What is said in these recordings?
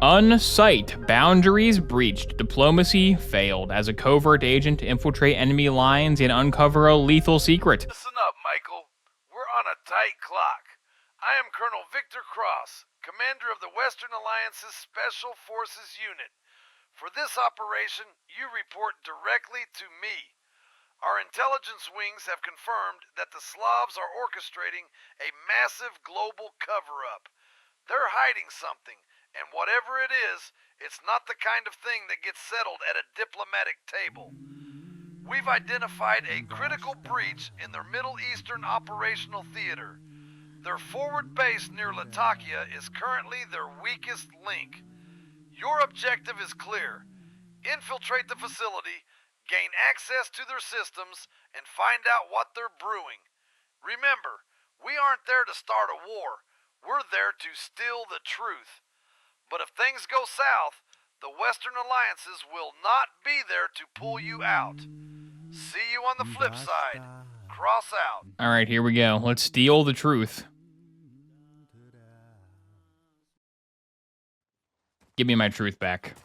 Unsight. Boundaries breached. Diplomacy failed. As a covert agent to infiltrate enemy lines and uncover a lethal secret. Listen up, Michael. We're on a tight clock. I am Colonel Victor Cross, commander of the Western Alliance's Special Forces Unit. For this operation, you report directly to me. Our intelligence wings have confirmed that the Slavs are orchestrating a massive global cover-up. They're hiding something, and whatever it is, it's not the kind of thing that gets settled at a diplomatic table. We've identified a critical breach in their Middle Eastern operational theater. Their forward base near Latakia is currently their weakest link. Your objective is clear. Infiltrate the facility, gain access to their systems, and find out what they're brewing. Remember, we aren't there to start a war. We're there to steal the truth. But if things go south, the Western Alliances will not be there to pull you out. See you on the flip side. Cross out. All right, here we go. Let's steal the truth. Give me my truth back.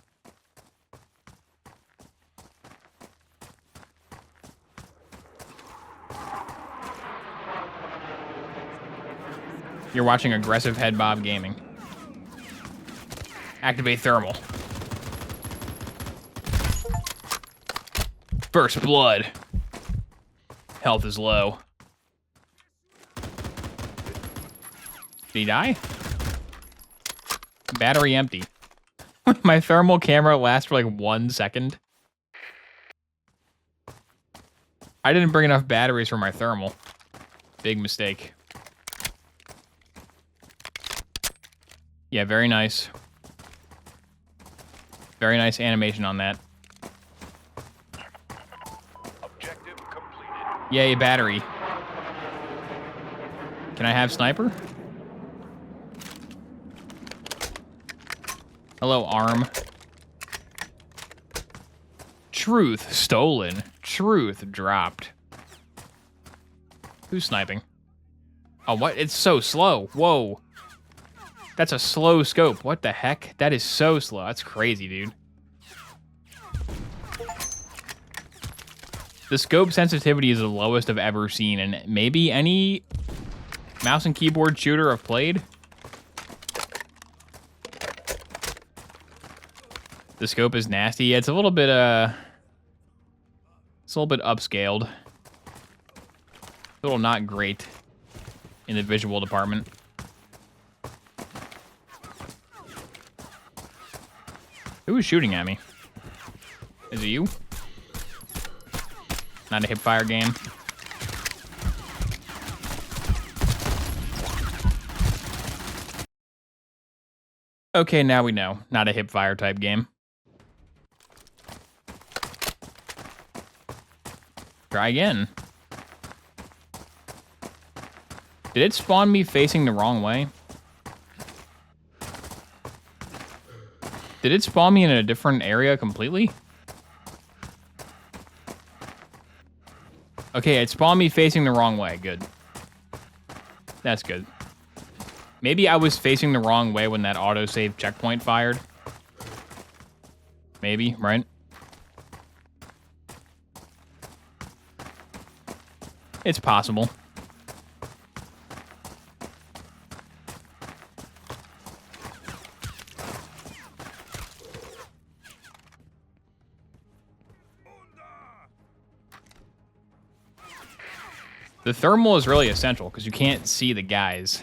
You're watching aggressive head bob gaming. Activate thermal. First blood. Health is low. Did he die? Battery empty. My thermal camera lasts for like 1 second. I didn't bring enough batteries for my thermal. Big mistake. Yeah, very nice. Very nice animation on that. Objective completed. Yay, battery. Can I have sniper? Hello, arm. Truth stolen. Truth dropped. Who's sniping? Oh, what? It's so slow. Whoa. That's a slow scope. What the heck? That is so slow. That's crazy, dude. The scope sensitivity is the lowest I've ever seen, and maybe any mouse and keyboard shooter I've played. The scope is nasty. Yeah, it's a little bit upscaled. A little not great in the visual department. Who is shooting at me? Is it you? Not a hip fire game. Okay, now we know. Not a hip fire type game. Try again. Did it spawn me facing the wrong way? Did it spawn me in a different area completely? Okay, it spawned me facing the wrong way. Good. That's good. Maybe I was facing the wrong way when that autosave checkpoint fired. Maybe, right? It's possible. The thermal is really essential because you can't see the guys.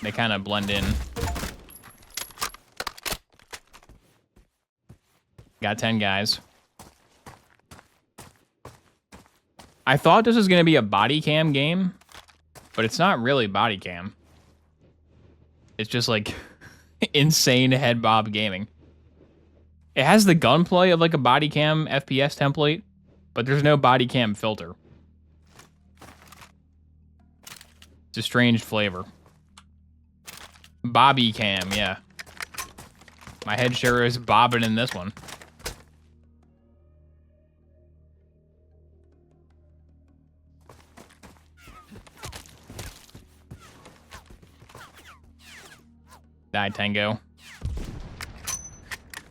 They kind of blend in. Got 10 guys. I thought this was going to be a body cam game, but it's not really body cam. It's just like insane head bob gaming. It has the gunplay of like a body cam FPS template, but there's no body cam filter. It's a strange flavor. Bobby cam, yeah. My head sure is bobbing in this one. Die, Tango.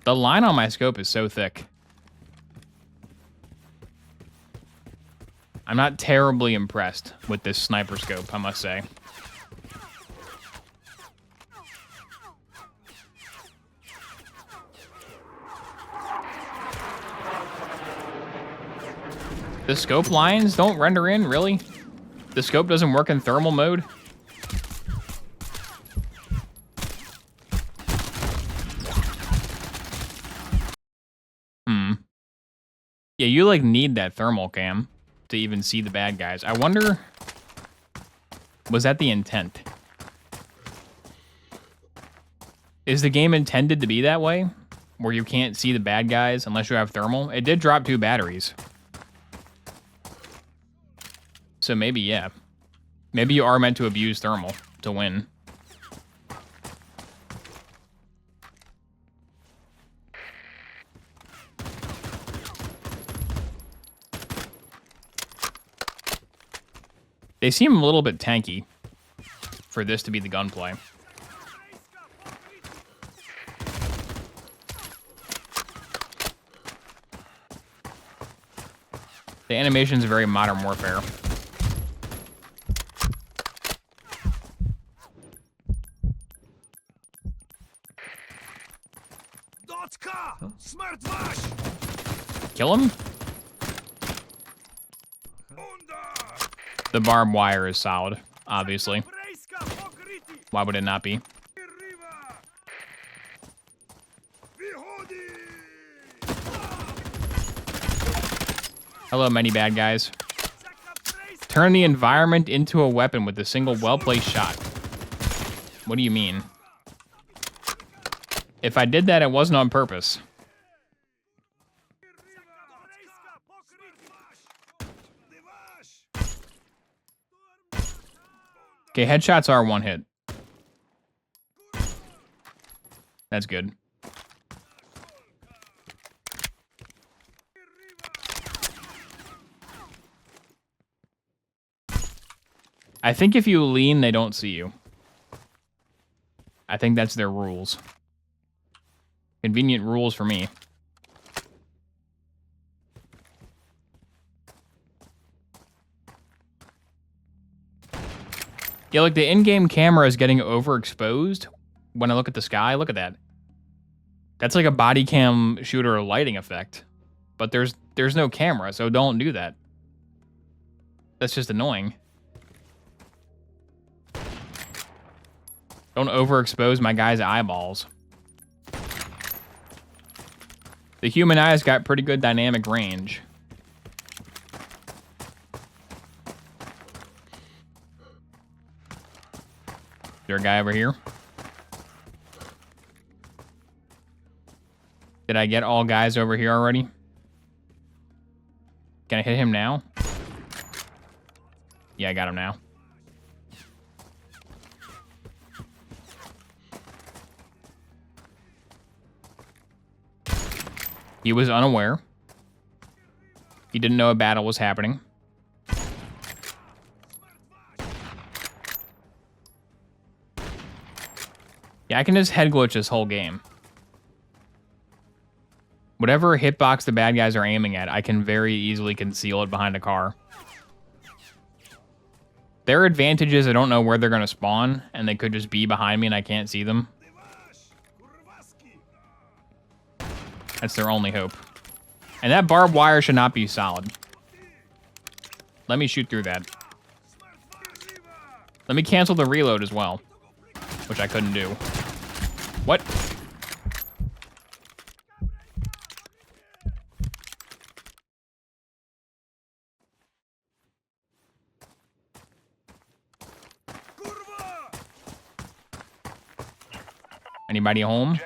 The line on my scope is so thick. I'm not terribly impressed with this sniper scope, I must say. The scope lines don't render in, really? The scope doesn't work in thermal mode? Yeah, you like need that thermal cam to even see the bad guys. I wonder, was that the intent? Is the game intended to be that way? Where you can't see the bad guys unless you have thermal? It did drop 2 batteries. So maybe, yeah. Maybe you are meant to abuse thermal to win. They seem a little bit tanky for this to be the gunplay. The animation's very Modern Warfare. Kill him? The barbed wire is solid, obviously. Why would it not be? Hello, many bad guys. Turn the environment into a weapon with a single well-placed shot. What do you mean? If I did that, it wasn't on purpose. Okay, headshots are 1 hit. That's good. I think if you lean, they don't see you. I think that's their rules. Convenient rules for me. Yeah, like the in-game camera is getting overexposed when I look at the sky. Look at that. That's like a body cam shooter lighting effect. But there's no camera, so don't do that. That's just annoying. Don't overexpose my guy's eyeballs. The human eye's got pretty good dynamic range. Is there a guy over here? Did I get all guys over here already? Can I hit him now? Yeah, I got him now. He was unaware. He didn't know a battle was happening. Yeah, I can just head glitch this whole game. Whatever hitbox the bad guys are aiming at, I can very easily conceal it behind a car. Their advantage is I don't know where they're going to spawn, and they could just be behind me and I can't see them. That's their only hope. And that barbed wire should not be solid. Let me shoot through that. Let me cancel the reload as well, which I couldn't do. What? Anybody home?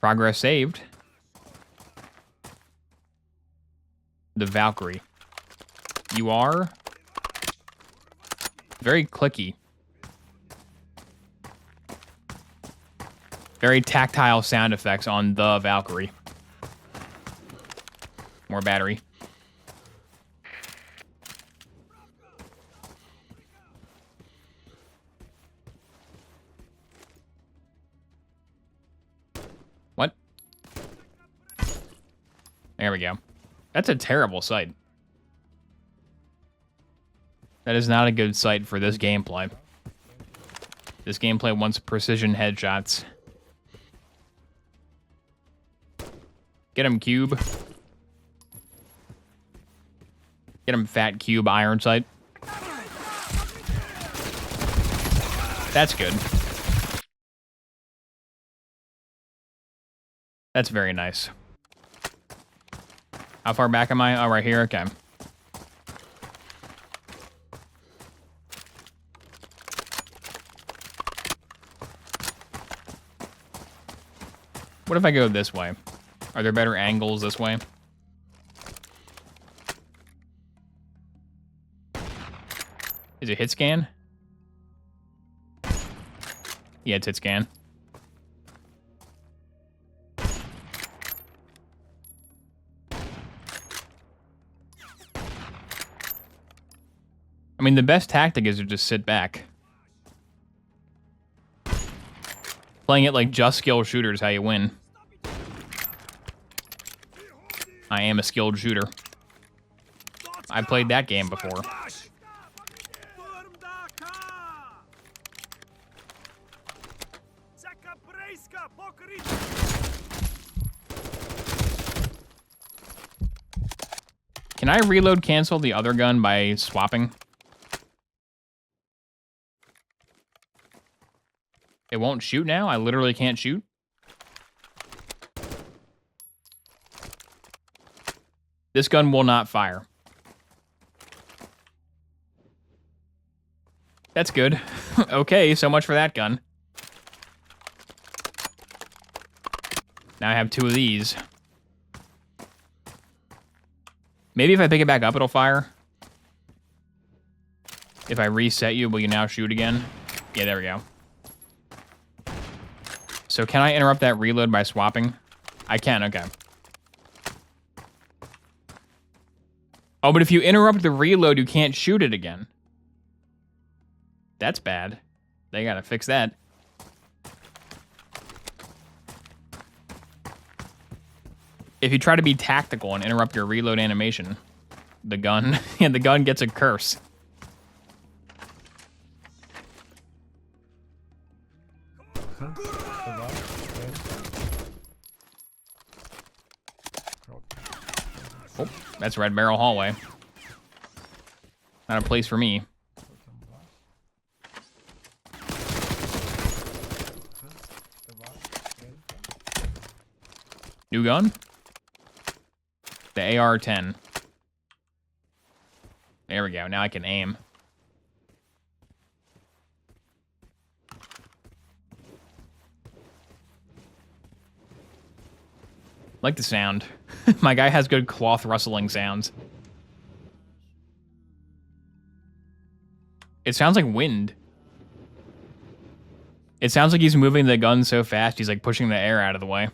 Progress saved. The Valkyrie. You are very clicky. Very tactile sound effects on the Valkyrie. More battery. There we go. That's a terrible sight. That is not a good sight for this gameplay. This gameplay wants precision headshots. Get him, Cube. Get him, Fat Cube Iron Sight. That's good. That's very nice. How far back am I? Oh, right here. Okay. What if I go this way? Are there better angles this way? Is it hit scan? Yeah, it's hit scan. I mean, the best tactic is to just sit back. Playing it like just skill shooters, how you win. I am a skilled shooter. I played that game before. Can I reload cancel the other gun by swapping? It won't shoot now? I literally can't shoot? This gun will not fire. That's good. Okay, so much for that gun. Now I have 2 of these. Maybe if I pick it back up, it'll fire. If I reset you, will you now shoot again? Yeah, there we go. So can I interrupt that reload by swapping? I can, okay. Oh, but if you interrupt the reload, you can't shoot it again. That's bad. They gotta fix that. If you try to be tactical and interrupt your reload animation, the gun, yeah, the gun gets a curse. Oh, that's Red Barrel Hallway. Not a place for me. New gun? The AR-10. There we go. Now I can aim. Like the sound. My guy has good cloth rustling sounds. It sounds like wind. It sounds like he's moving the gun so fast, he's like pushing the air out of the way.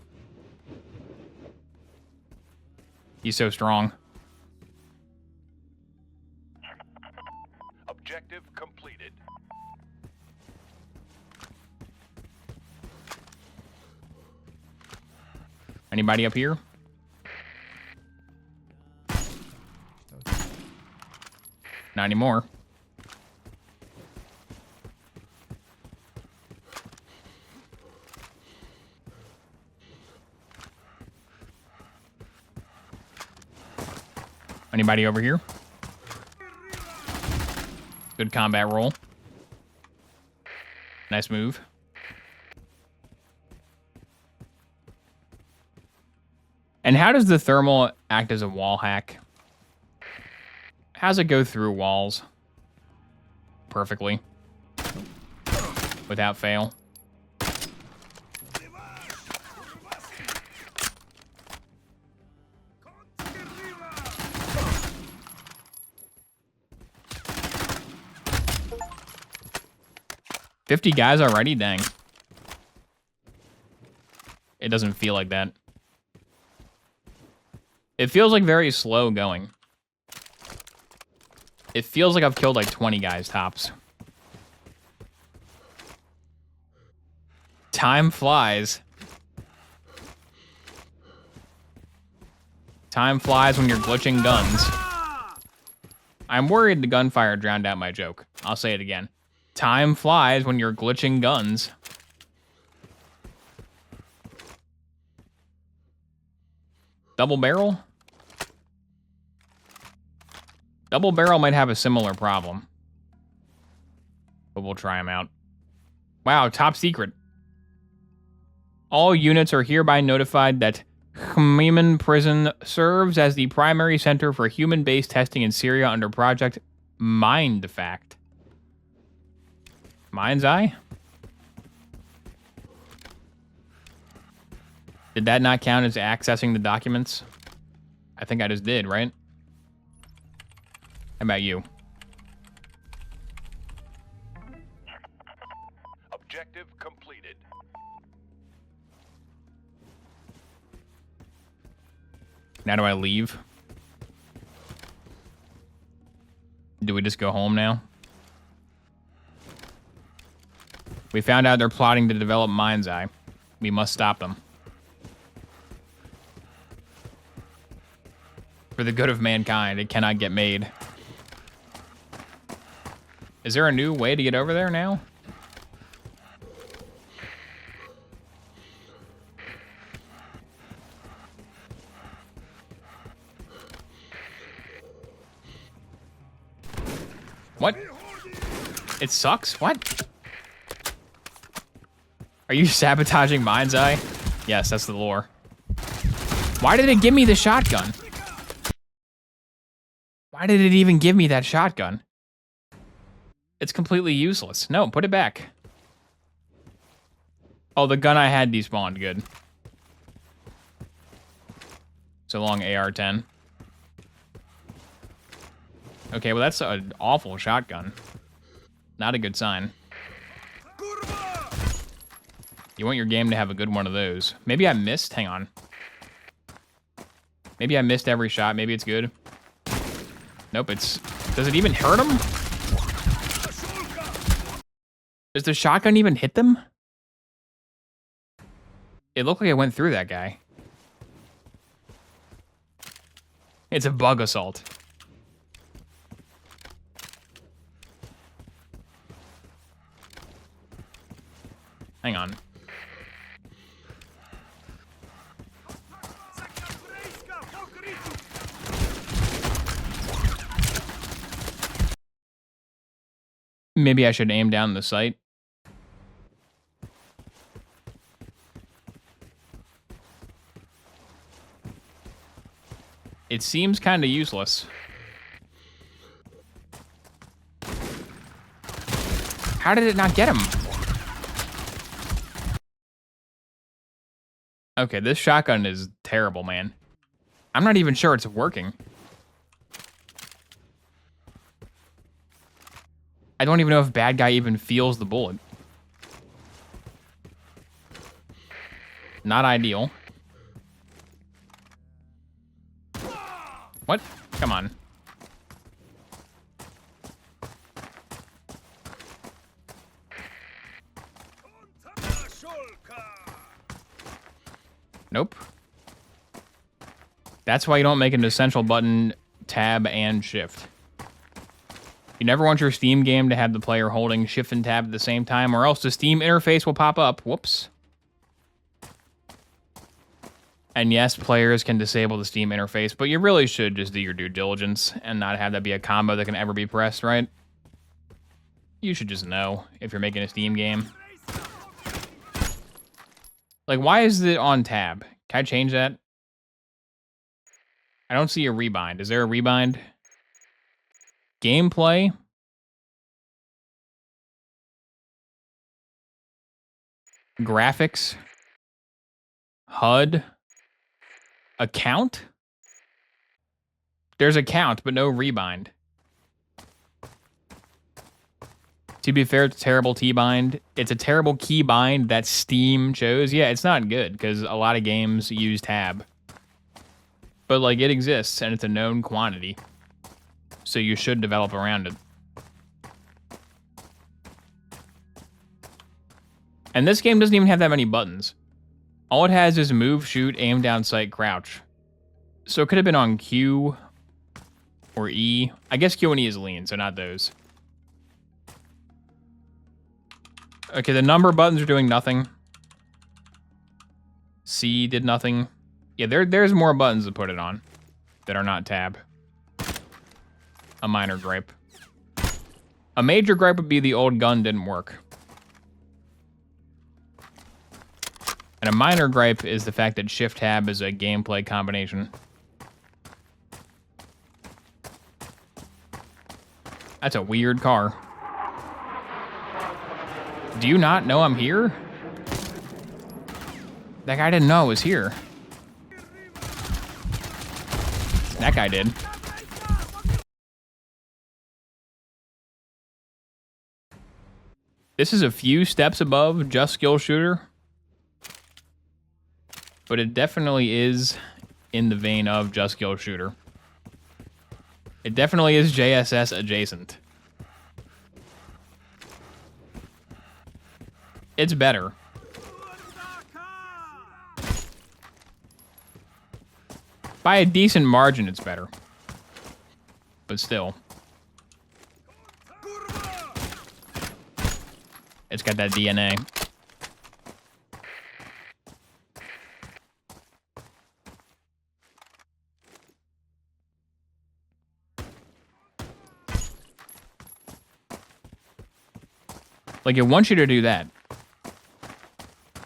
He's so strong. Objective completed. Anybody up here? Not anymore. Anybody over here? Good combat roll. Nice move. And how does the thermal act as a wall hack? How does it go through walls? Perfectly. Without fail. $50 guys already? Dang. It doesn't feel like that. It feels like very slow going. It feels like I've killed like 20 guys tops. Time flies. Time flies when you're glitching guns. I'm worried the gunfire drowned out my joke. I'll say it again. Time flies when you're glitching guns. Double barrel? Double barrel might have a similar problem. But we'll try them out. Wow, top secret. All units are hereby notified that Khmeimim Prison serves as the primary center for human-based testing in Syria under Project Mindfact. Mind's Eye? Did that not count as accessing the documents? I think I just did, right? How about you? Objective completed. Now do I leave? Do we just go home now? We found out they're plotting to develop Mind's Eye. We must stop them. For the good of mankind, it cannot get made. Is there a new way to get over there now? What? It sucks? What? Are you sabotaging Mind's Eye? Yes, that's the lore. Why did it give me the shotgun? Why did it even give me that shotgun? It's completely useless. No, put it back. Oh, the gun I had despawned. Good. So long, AR-10. Okay, well, that's an awful shotgun. Not a good sign. You want your game to have a good one of those. Maybe I missed? Hang on. Maybe I missed every shot. Maybe it's good. Nope, it's... Does it even hurt him? Does the shotgun even hit them? It looked like it went through that guy. It's a bug assault. Hang on. Maybe I should aim down the sight. It seems kind of useless. How did it not get him? Okay, this shotgun is terrible, man. I'm not even sure it's working. I don't even know if bad guy even feels the bullet. Not ideal. What? Come on. Nope. That's why you don't make an essential button, tab, and shift. You never want your Steam game to have the player holding shift and tab at the same time, or else the Steam interface will pop up. Whoops. And yes, players can disable the Steam interface, but you really should just do your due diligence and not have that be a combo that can ever be pressed, right? You should just know if you're making a Steam game. Like, why is it on tab? Can I change that? I don't see a rebind. Is there a rebind? Gameplay? Graphics? HUD? Account? There's account, but no rebind. To be fair, it's a terrible T-bind. It's a terrible keybind that Steam chose. Yeah, it's not good, because a lot of games use tab. But, like, it exists, and it's a known quantity. So you should develop around it. And this game doesn't even have that many buttons. All it has is move, shoot, aim down, sight, crouch. So it could have been on Q or E. I guess Q and E is lean, so not those. Okay, the number buttons are doing nothing. C did nothing. Yeah, there's more buttons to put it on that are not tab. A minor gripe. A major gripe would be the old gun didn't work. And a minor gripe is the fact that shift tab is a gameplay combination. That's a weird car. Do you not know I'm here? That guy didn't know I was here. That guy did. This is a few steps above just skill shooter. But it definitely is in the vein of just skill shooter. It definitely is JSS adjacent. It's better. By a decent margin, it's better. But still. It's got that DNA. Like, it wants you to do that.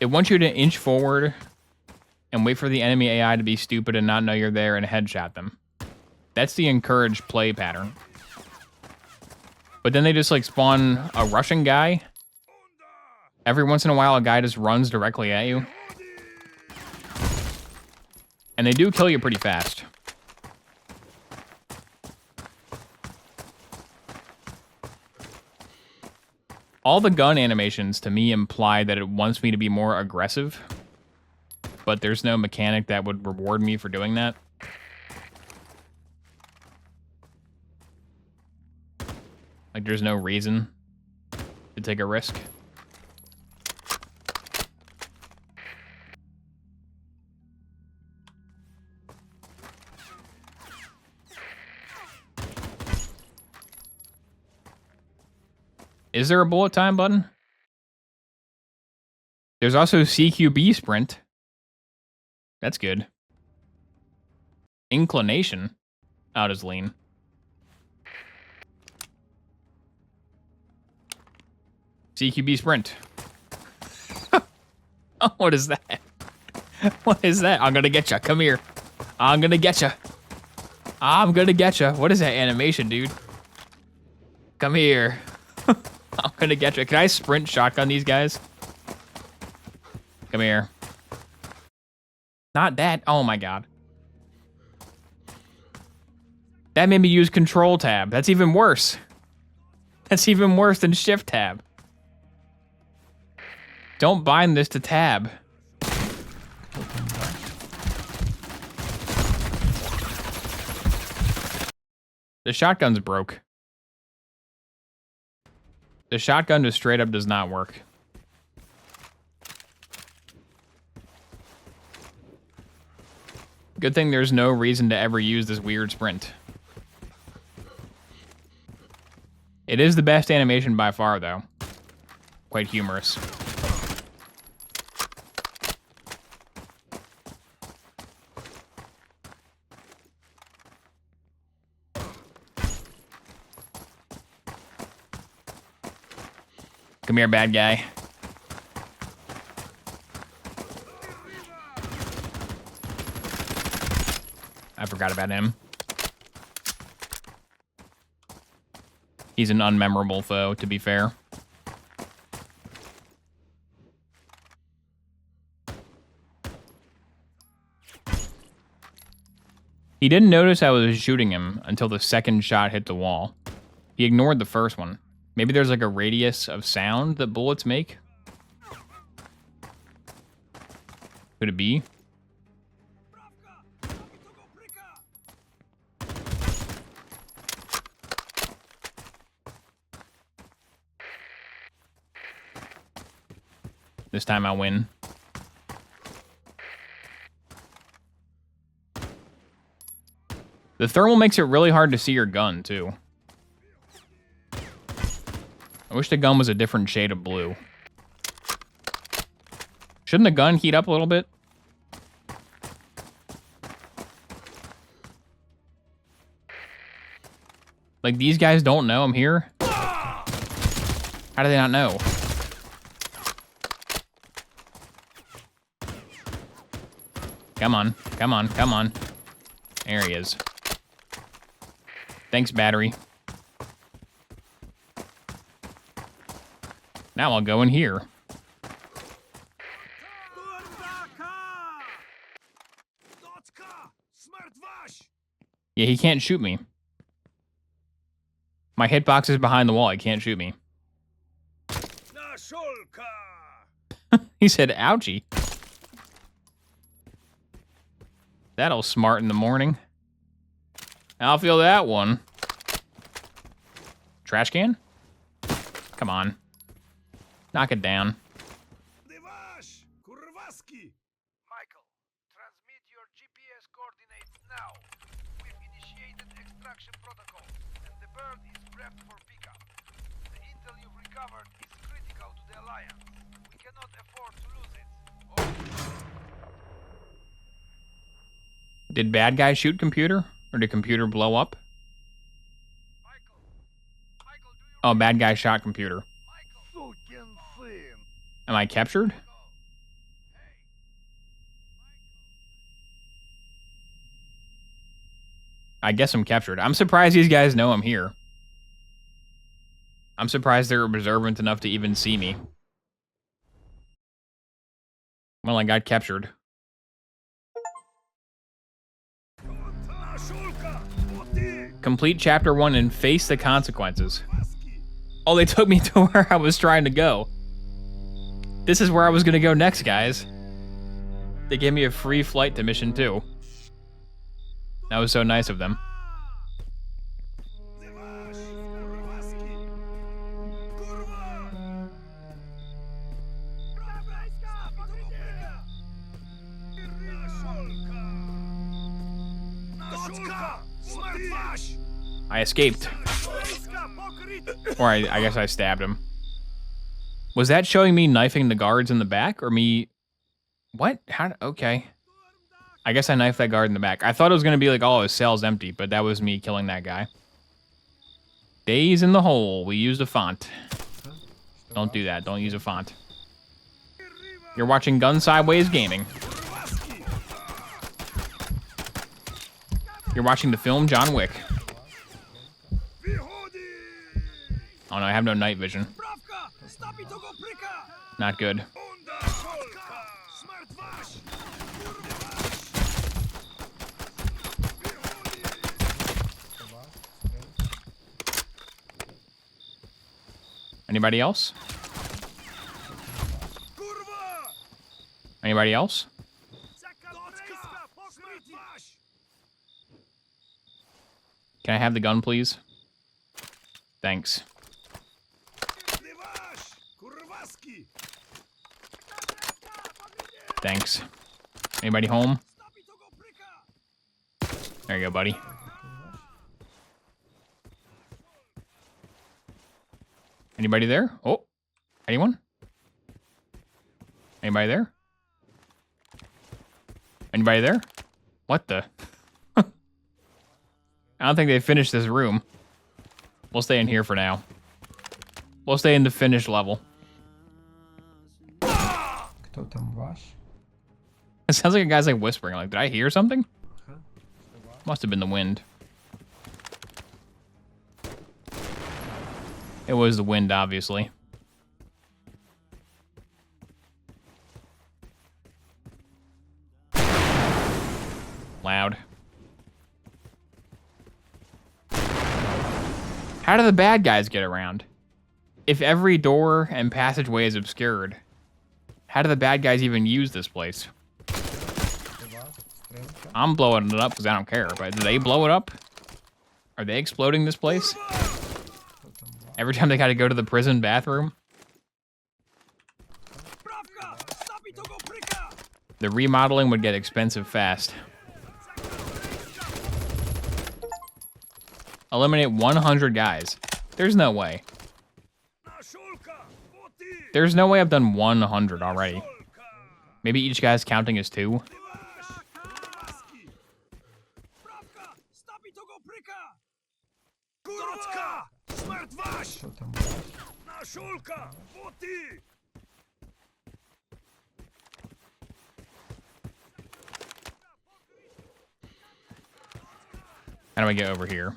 It wants you to inch forward and wait for the enemy AI to be stupid and not know you're there and headshot them. That's the encouraged play pattern. But then they just, like, spawn a Russian guy. Every once in a while, a guy just runs directly at you. And they do kill you pretty fast. All the gun animations, to me, imply that it wants me to be more aggressive. But there's no mechanic that would reward me for doing that. Like, there's no reason to take a risk. Is there a bullet time button? There's also CQB sprint. That's good. Inclination. Out is lean. CQB sprint. Oh, what is that? What is that? I'm gonna get you. Come here. I'm gonna get you. I'm gonna get you. What is that animation, dude? Come here. I'm gonna get you. Can I sprint shotgun these guys? Come here. Not that. Oh my god. That made me use control tab. That's even worse. That's even worse than shift tab. Don't bind this to tab. The shotgun's broke. The shotgun just straight up does not work. Good thing there's no reason to ever use this weird sprint. It is the best animation by far, though. Quite humorous. Come here, bad guy. I forgot about him. He's an unmemorable foe, to be fair. He didn't notice I was shooting him until the second shot hit the wall. He ignored the first one. Maybe there's like a radius of sound that bullets make? Could it be? This time I win. The thermal makes it really hard to see your gun, too. I wish the gun was a different shade of blue. Shouldn't the gun heat up a little bit? Like, these guys don't know I'm here? How do they not know? Come on, come on, come on. There he is. Thanks, battery. Now I'll go in here. Yeah, he can't shoot me. My hitbox is behind the wall. He can't shoot me. He said, ouchie. That'll smart in the morning. I'll feel that one. Trash can? Come on. Knock it down. Michael, transmit your GPS coordinates now. We've initiated extraction protocol, and the bird is prepped for pickup. The intel you've recovered is critical to the Alliance. We cannot afford to lose it. Did bad guy shoot computer? Or did computer blow up? Michael, do you Oh, bad guy shot computer. Michael? Am I captured? I guess I'm captured. I'm surprised these guys know I'm here. I'm surprised they're observant enough to even see me. Well, I got captured. Complete chapter 1 and face the consequences. Oh, they took me to where I was trying to go. This is where I was gonna go next, guys. They gave me a free flight to mission 2. That was so nice of them. I escaped. Or I guess I stabbed him. Was that showing me knifing the guards in the back? Or me... What? How... Okay. I guess I knifed that guard in the back. I thought it was going to be like, oh, his cell's empty. But that was me killing that guy. Days in the hole. We used a font. Don't do that. Don't use a font. You're watching Gun Sideways Gaming. You're watching the film John Wick. Oh no, I have no night vision. Not good. Anybody else? Anybody else? Can I have the gun, please? Thanks. Thanks. Anybody home? There you go, buddy. Anybody there? Oh, anyone? Anybody there? Anybody there? What the? I don't think they finished this room. We'll stay in here for now. We'll stay in the finished level. It sounds like a guy's like whispering. Like, did I hear something? Must have been the wind. It was the wind, obviously. Loud. How do the bad guys get around? If every door and passageway is obscured, how do the bad guys even use this place? I'm blowing it up because I don't care, but do they blow it up? Are they exploding this place? Every time they gotta go to the prison bathroom? The remodeling would get expensive fast. Eliminate 100 guys. There's no way. There's no way I've done 100 already. Maybe each guy's counting as 2. How do I get over here?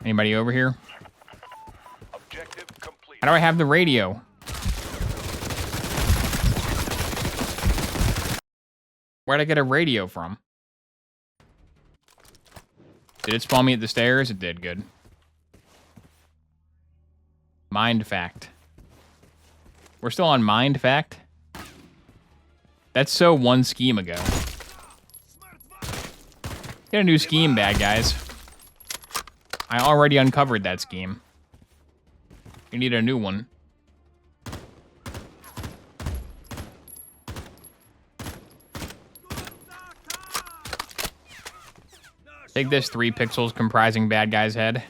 Anybody over here? Objective complete. How do I have the radio? Where'd I get a radio from? Did it spawn me at the stairs? It did, good. Mind fact. We're still on mind fact? That's so one scheme ago. Get a new scheme, bad guys. I already uncovered that scheme. You need a new one. Take this 3 pixels comprising bad guy's head.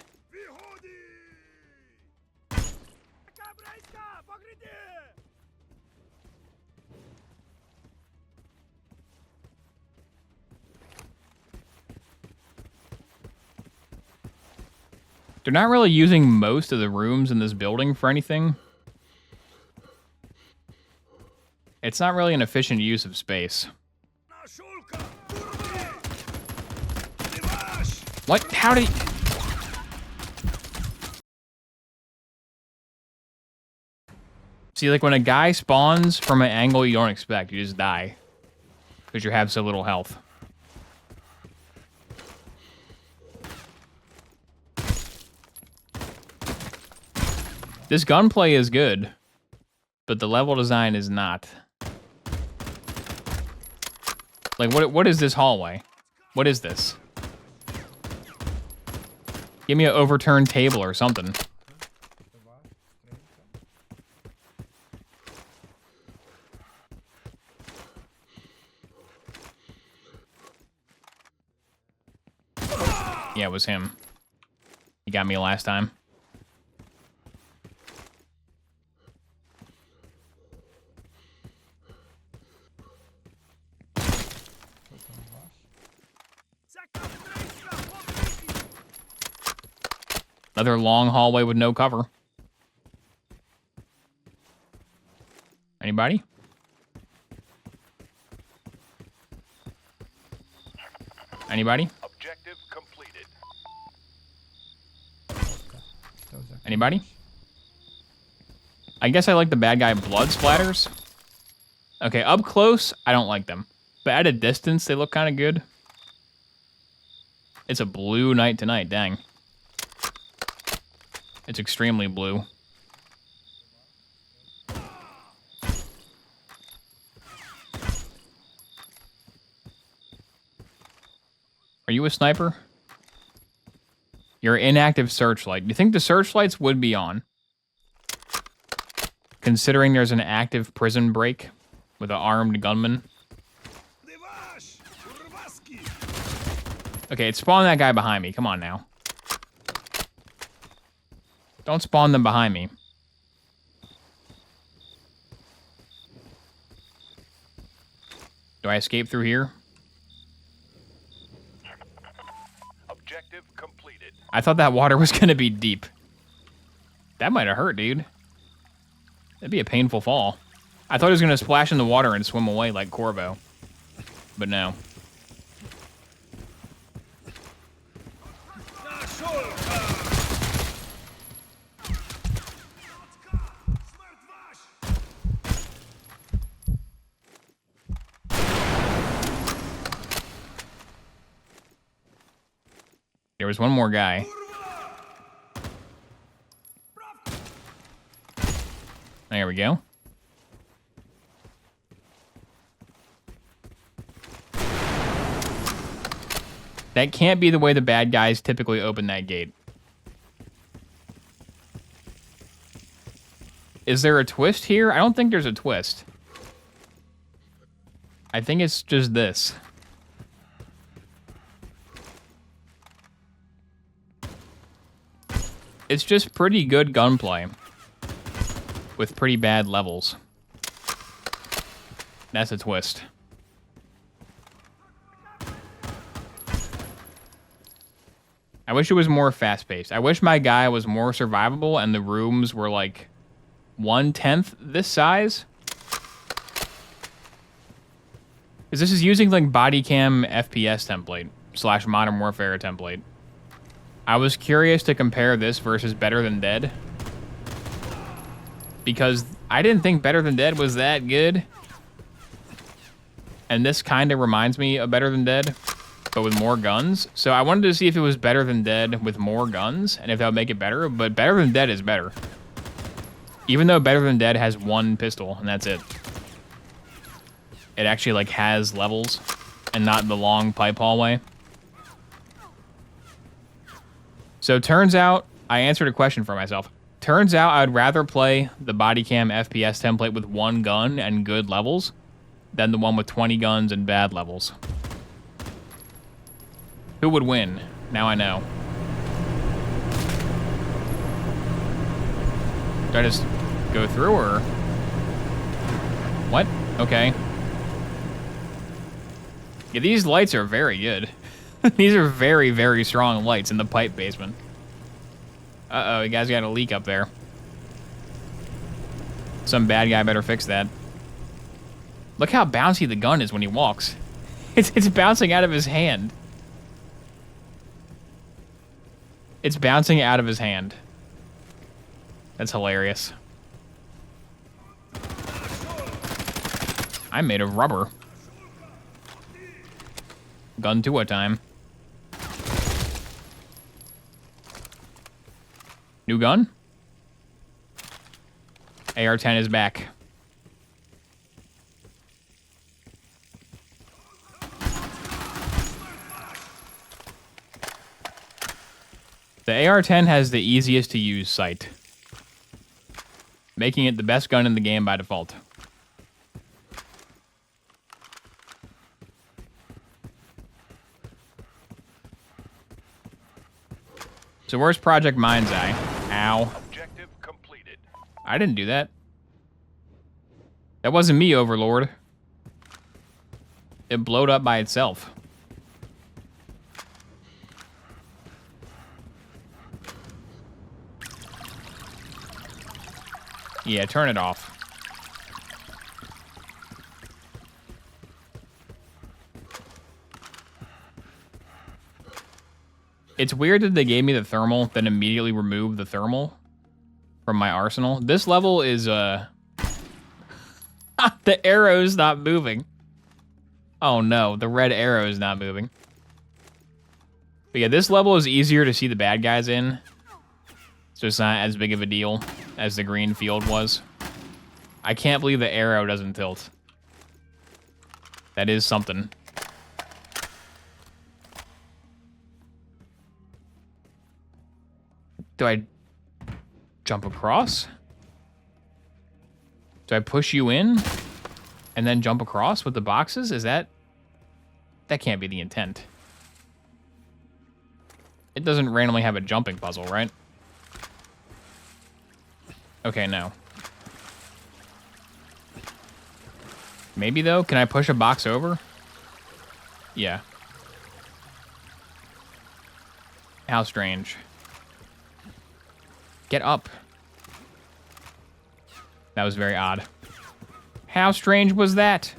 They're not really using most of the rooms in this building for anything. It's not really an efficient use of space. What? How did he... See, like when a guy spawns from an angle you don't expect, you just die. Because you have so little health. This gunplay is good, but the level design is not. Like, what is this hallway? What is this? Give me an overturned table or something. Yeah, it was him. He got me last time. Another long hallway with no cover. Anybody? Anybody? Objective completed. Anybody? I guess I like the bad guy blood splatters. Okay, up close, I don't like them. But at a distance, they look kind of good. It's a blue night tonight, dang. It's extremely blue. Are you a sniper? You're inactive searchlight. You think the searchlights would be on? Considering there's an active prison break with an armed gunman. Okay, it spawned that guy behind me. Come on now. Don't spawn them behind me. Do I escape through here? Objective completed. I thought that water was going to be deep. That might have hurt, dude. That'd be a painful fall. I thought he was going to splash in the water and swim away like Corvo. But no. There was one more guy. There we go. That can't be the way the bad guys typically open that gate. Is there a twist here? I don't think there's a twist. I think it's just this. It's just pretty good gunplay with pretty bad levels. That's a twist. I wish it was more fast-paced. I wish my guy was more survivable and the rooms were like 1/10 this size. Because this is using like bodycam FPS template / Modern Warfare template. I was curious to compare this versus Better Than Dead. Because I didn't think Better Than Dead was that good. And this kind of reminds me of Better Than Dead, but with more guns. So I wanted to see if it was Better Than Dead with more guns, and if that would make it better, but Better Than Dead is better. Even though Better Than Dead has one pistol, and that's it. It actually, like, has levels, and not the long pipe hallway. So turns out, I answered a question for myself. Turns out I'd rather play the bodycam FPS template with one gun and good levels than the one with 20 guns and bad levels. Who would win? Now I know. Do I just go through or? What? Okay. Yeah, these lights are very good. These are very, very strong lights in the pipe basement. Uh-oh, you guys got a leak up there. Some bad guy better fix that. Look how bouncy the gun is when he walks. It's bouncing out of his hand. It's bouncing out of his hand. That's hilarious. I'm made of rubber. Gun to a time. New gun? AR-10 is back. The AR-10 has the easiest to use sight, making it the best gun in the game by default. So where's Project Mind's Eye? Ow. Objective completed. I didn't do that. That wasn't me, Overlord. It blowed up by itself. Yeah, turn it off. It's weird that they gave me the thermal, then immediately removed the thermal from my arsenal. This level is, the arrow's not moving. Oh no, the red arrow is not moving. But yeah, this level is easier to see the bad guys in. So it's not as big of a deal as the green field was. I can't believe the arrow doesn't tilt. That is something. Do I jump across? Do I push you in and then jump across with the boxes? Is that... That can't be the intent. It doesn't randomly have a jumping puzzle, right? Okay, no. Maybe, though? Can I push a box over? Yeah. How strange. Get up. That was very odd. How strange was that?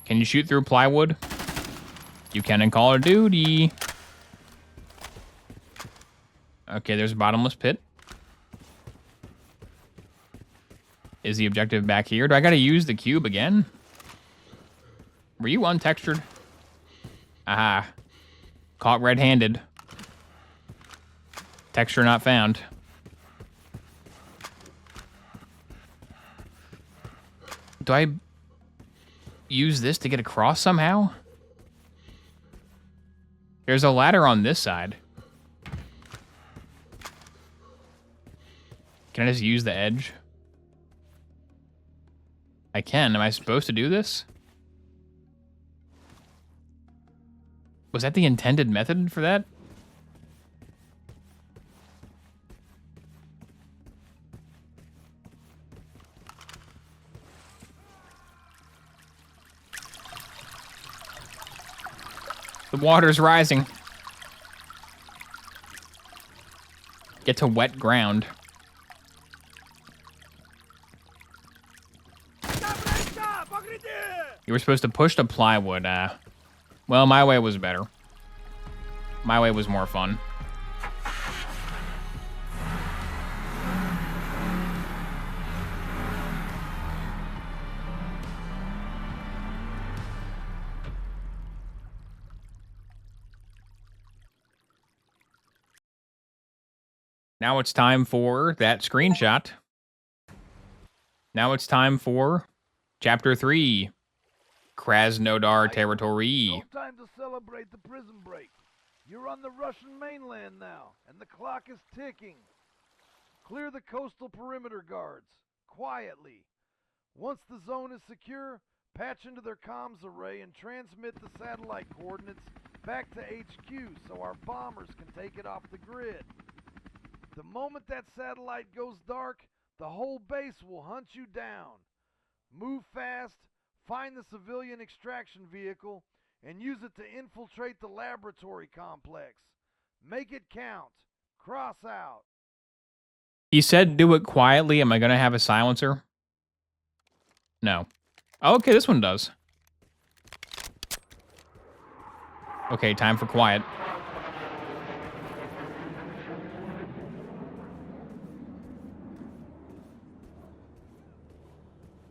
Can you shoot through plywood? You can in Call of Duty. Okay, there's a bottomless pit. Is the objective back here? Do I gotta use the cube again? Were you untextured? Aha. Caught red-handed. Texture not found. Do I use this to get across somehow? There's a ladder on this side. Can I just use the edge? I can. Am I supposed to do this? Was that the intended method for that? The water's rising. Get to wet ground. You were supposed to push the plywood. Well, my way was better. My way was more fun. Now it's time for that screenshot. Now it's time for Chapter 3. Krasnodar Territory. No time to celebrate the prison break. You're on the Russian mainland now, and the clock is ticking. Clear the coastal perimeter guards, quietly. Once the zone is secure, patch into their comms array and transmit the satellite coordinates back to HQ so our bombers can take it off the grid. The moment that satellite goes dark, the whole base will hunt you down. Move fast, find the civilian extraction vehicle, and use it to infiltrate the laboratory complex. Make it count. Cross out. He said do it quietly. Am I going to have a silencer? No. Oh, okay, this one does. Okay, time for quiet.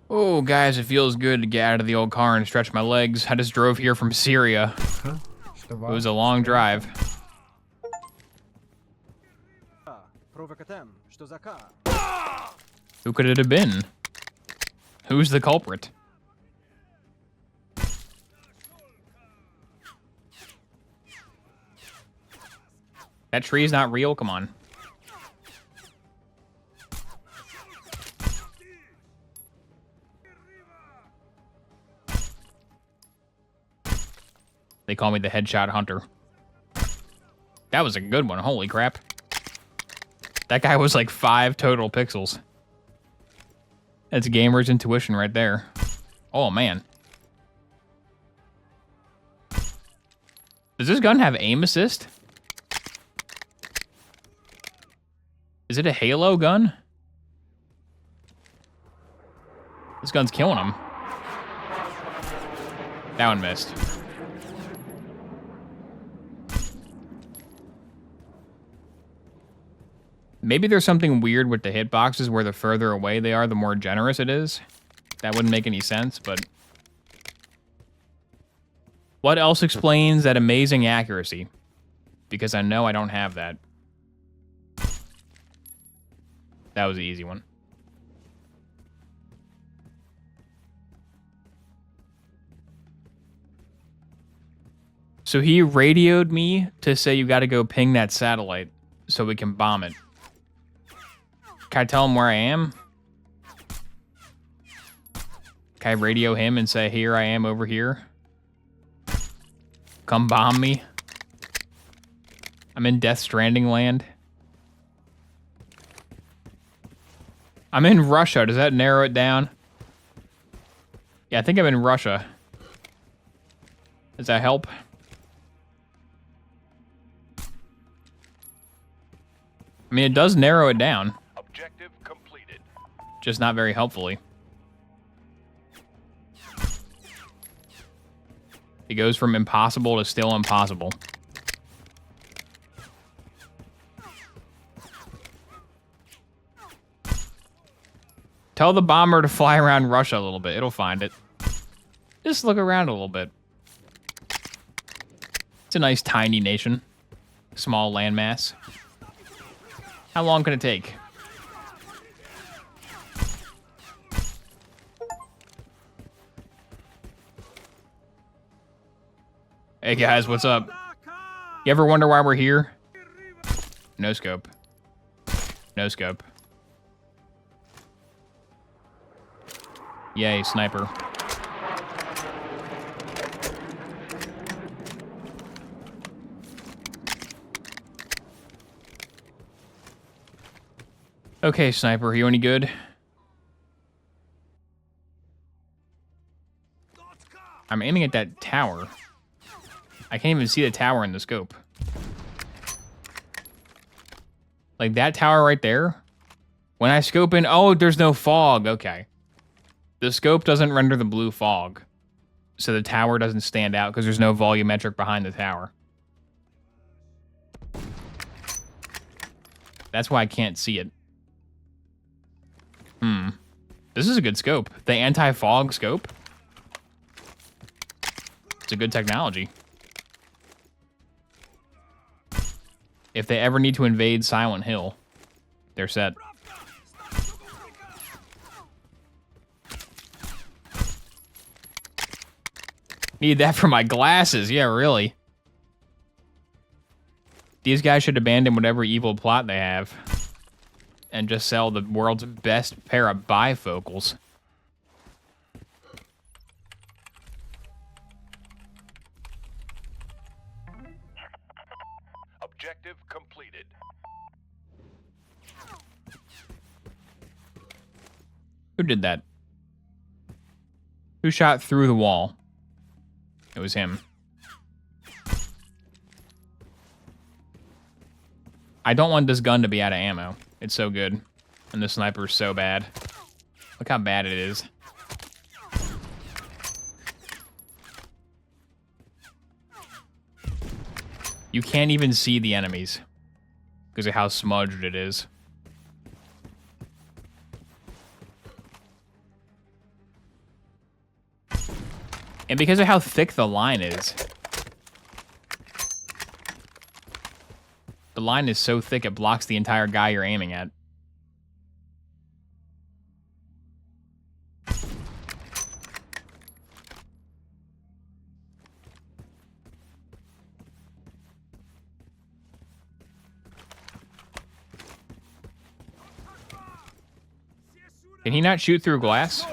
Oh, guys, it feels good to get out of the old car and stretch my legs. I just drove here from Syria. It was a long drive. Who could it have been? Who's the culprit? That tree's not real? Come on. They call me the headshot hunter. That was a good one. Holy crap. That guy was like 5 total pixels. That's gamer's intuition right there. Oh, man. Does this gun have aim assist? Is it a Halo gun? This gun's killing him. That one missed. Maybe there's something weird with the hitboxes where the further away they are, the more generous it is. That wouldn't make any sense, but... What else explains that amazing accuracy? Because I know I don't have that. That was the easy one. So he radioed me to say you gotta go ping that satellite so we can bomb it. Can I tell him where I am? Can I radio him and say, here I am over here? Come bomb me. I'm in Death Stranding land. I'm in Russia. Does that narrow it down? Yeah, I think I'm in Russia. Does that help? I mean, it does narrow it down. Objective completed. Just not very helpfully. It goes from impossible to still impossible. Tell the bomber to fly around Russia a little bit. It'll find it. Just look around a little bit. It's a nice tiny nation. Small landmass. How long can it take? Hey guys, what's up? You ever wonder why we're here? No scope. No scope. Yay, sniper. Okay, sniper, are you any good? I'm aiming at that tower. I can't even see the tower in the scope. Like that tower right there. When I scope in, oh, there's no fog. Okay. The scope doesn't render the blue fog. So the tower doesn't stand out because there's no volumetric behind the tower. That's why I can't see it. This is a good scope. The anti-fog scope. It's a good technology. If they ever need to invade Silent Hill, they're set. Need that for my glasses. Yeah, really. These guys should abandon whatever evil plot they have and just sell the world's best pair of bifocals. Objective completed. Who did that? Who shot through the wall? It was him. I don't want this gun to be out of ammo. It's so good. And the sniper's so bad. Look how bad it is. You can't even see the enemies because of how smudged it is. And because of how thick the line is. The line is so thick it blocks the entire guy you're aiming at. Can he not shoot through glass?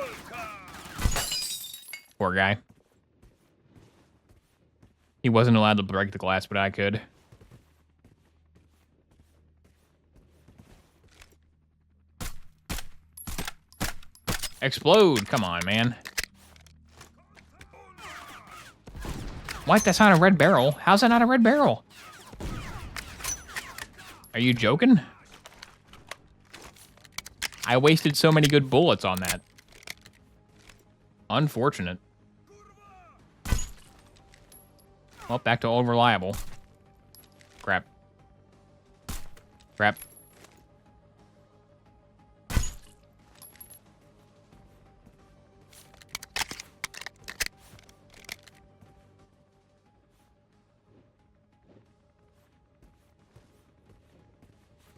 Poor guy. He wasn't allowed to break the glass, but I could. Explode! Come on, man. What? That's not a red barrel. How's that not a red barrel? Are you joking? I wasted so many good bullets on that. Unfortunate. Well, back to old reliable. Crap. Crap.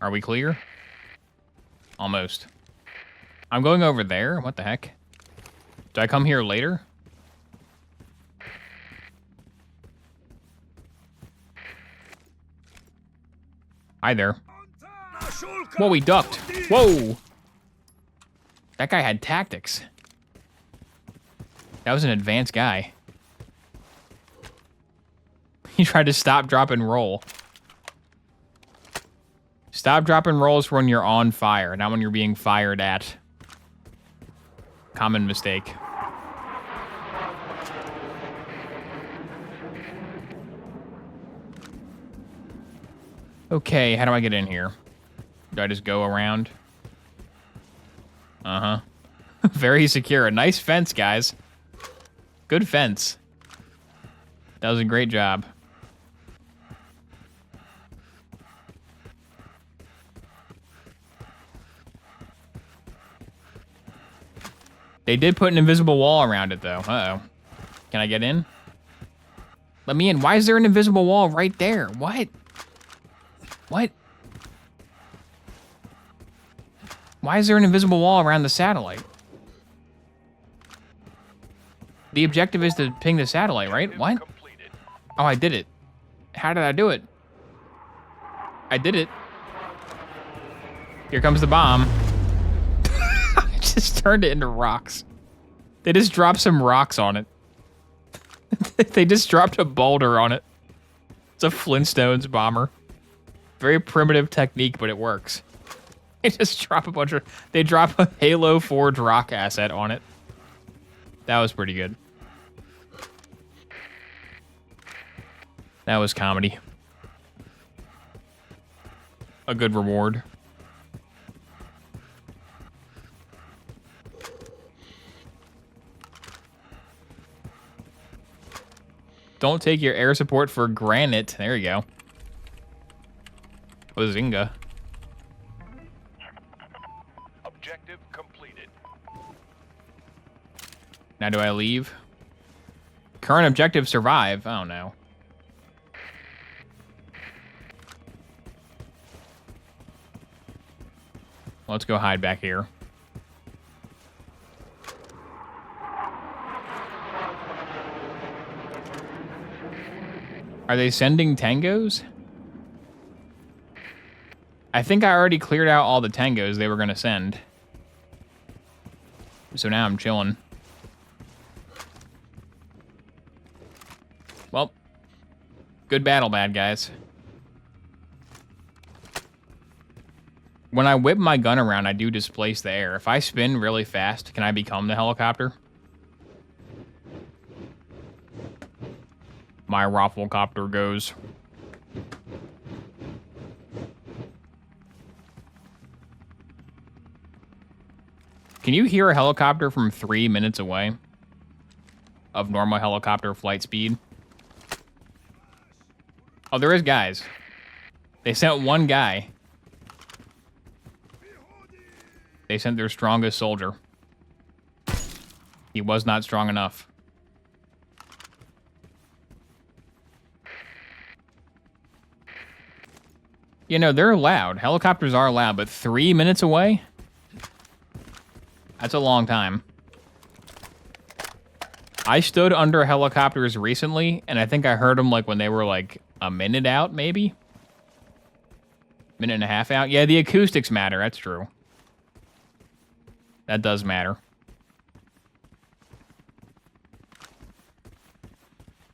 Are we clear? Almost. I'm going over there. What the heck? Did I come here later? Hi there. Whoa, he ducked. Whoa! That guy had tactics. That was an advanced guy. He tried to stop, drop, and roll. Stop, drop, and roll is when you're on fire, not when you're being fired at. Common mistake. Okay, how do I get in here? Do I just go around? Uh-huh. Very secure. Nice fence, guys. Good fence. That was a great job. They did put an invisible wall around it, though. Uh-oh. Can I get in? Let me in. Why is there an invisible wall right there? What? What? Why is there an invisible wall around the satellite? The objective is to ping the satellite, right? What? Oh, I did it. How did I do it? I did it. Here comes the bomb. I just turned it into rocks. They just dropped some rocks on it. They just dropped a boulder on it. It's a Flintstones bomber. Very primitive technique, but it works. They just drop a bunch of... They drop a Halo Forge rock asset on it. That was pretty good. That was comedy. A good reward. Don't take your air support for granted. There you go. Bazinga. Objective completed. Now do I leave? Current objective survive. Oh no. Let's go hide back here. Are they sending tangos? I think I already cleared out all the tangos they were going to send. So now I'm chilling. Well, good battle, bad guys. When I whip my gun around, I do displace the air. If I spin really fast, can I become the helicopter? My Rafflecopter goes. Can you hear a helicopter from 3 minutes away? Of normal helicopter flight speed? Oh, there is guys. They sent one guy. They sent their strongest soldier. He was not strong enough. You know, they're loud. Helicopters are loud, but 3 minutes away? That's a long time. I stood under helicopters recently, and I think I heard them like when they were like a minute out, maybe? Minute and a half out? Yeah, the acoustics matter. That's true. That does matter.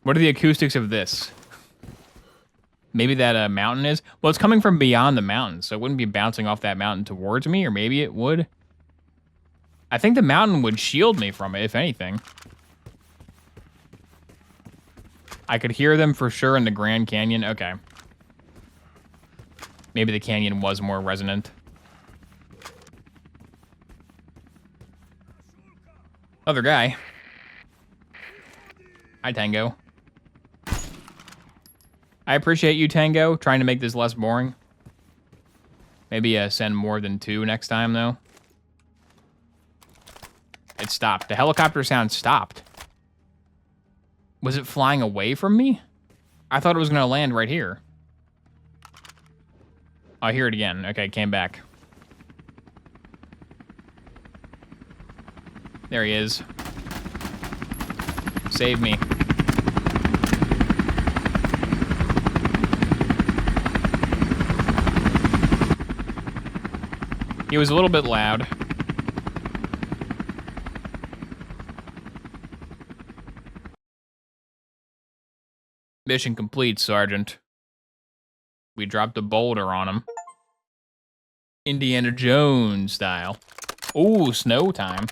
What are the acoustics of this? Maybe that mountain is? Well, it's coming from beyond the mountain, so it wouldn't be bouncing off that mountain towards me, or maybe it would. I think the mountain would shield me from it, if anything. I could hear them for sure in the Grand Canyon. Okay. Maybe the canyon was more resonant. Other guy. Hi, Tango. I appreciate you, Tango, trying to make this less boring. Maybe send more than 2 next time, though. It stopped. The helicopter sound stopped. Was it flying away from me? I thought it was going to land right here. I hear it again. Okay, it came back. There he is. Save me. He was a little bit loud. Mission complete, Sergeant. We dropped a boulder on him. Indiana Jones style. Ooh, snow time.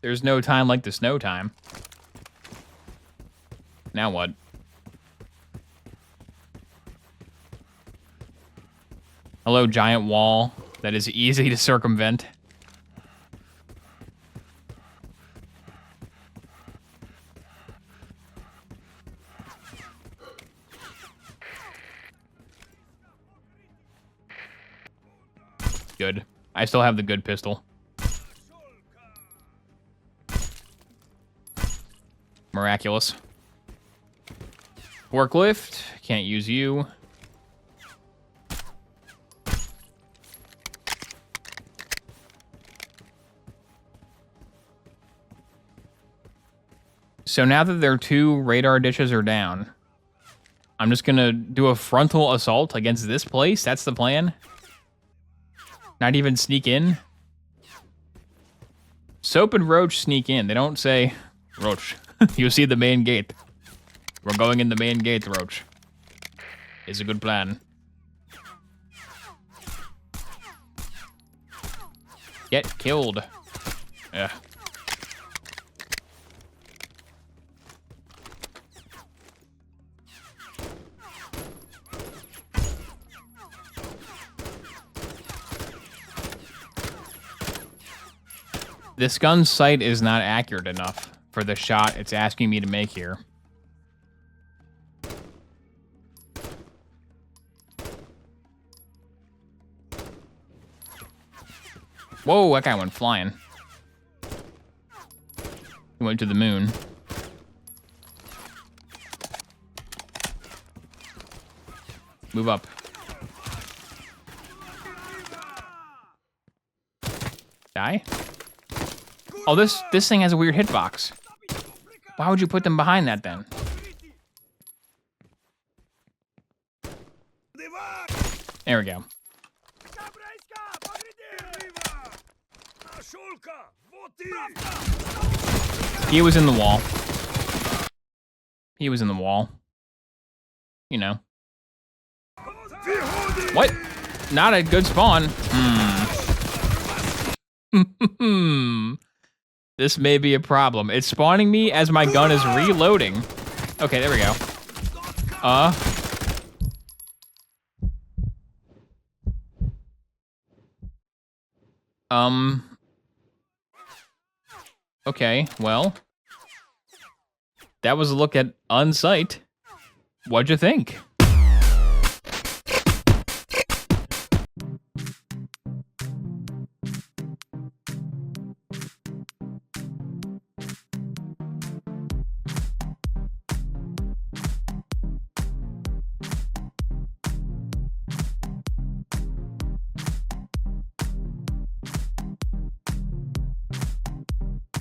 There's no time like the snow time. Now what? Hello, giant wall that is easy to circumvent. Good. I still have the good pistol. Miraculous. Forklift. Can't use you. So now that their 2 radar dishes are down, I'm just gonna do a frontal assault against this place. That's the plan. Not even sneak in. Soap and Roach sneak in. They don't say, Roach, you see the main gate. We're going in the main gate, Roach. It's a good plan. Get killed. Yeah. This gun's sight is not accurate enough for the shot it's asking me to make here. Whoa, that guy went flying. He went to the moon. Move up. Die? Oh, this thing has a weird hitbox. Why would you put them behind that then? There we go. He was in the wall. He was in the wall. You know. What? Not a good spawn. This may be a problem. It's spawning me as my gun is reloading. Okay, there we go. Okay, well. That was a look at Unsight. What'd you think?